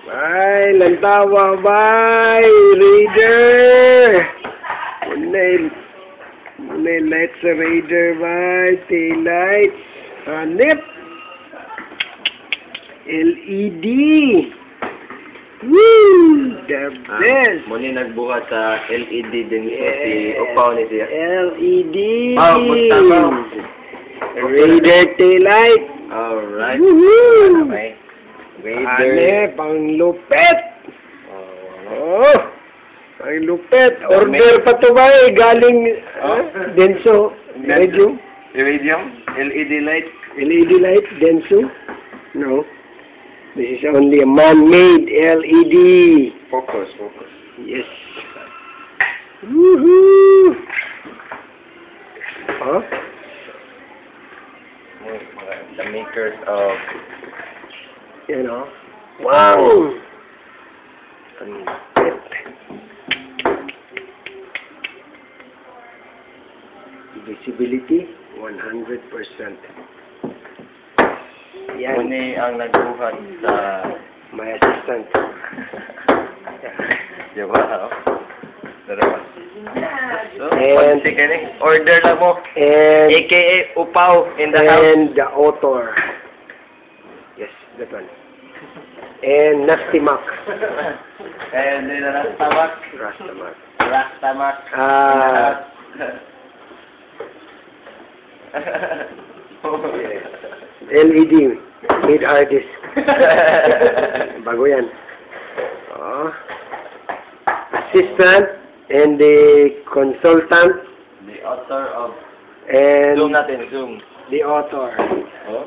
Ay, lantawa, bye! Raider! Munay light sa Raider, bye! Tail lights! Hanip! LED! Woo! The best! Muni nagbuhat sa LED din si Upaw ni siya. LED! Magtama. Raider tail light! Alright. Woohoo! Okay. Ane, pang lupit! Oh, pang lupit! Order pa to ba eh, galing Denso, medium. Iridium? LED light? LED light, Denso? No. This is only a man-made LED. Focus. Yes. Woohoo! Huh? The makers of You know? Wow! Visibility, 100%. Yan. Muni ang nagbuhat sa My assistant. di ba? Dalawa. So, And- order lang mo. And, AKA Upaw in the house. and the author. Yes, that one. And Nasty Mac. And then Rastamak. Rastamak. Rastamak. LED, made artist. Bago yan. Oh. Assistant and the consultant The author of and Zoom natin, Zoom. the author. Oh.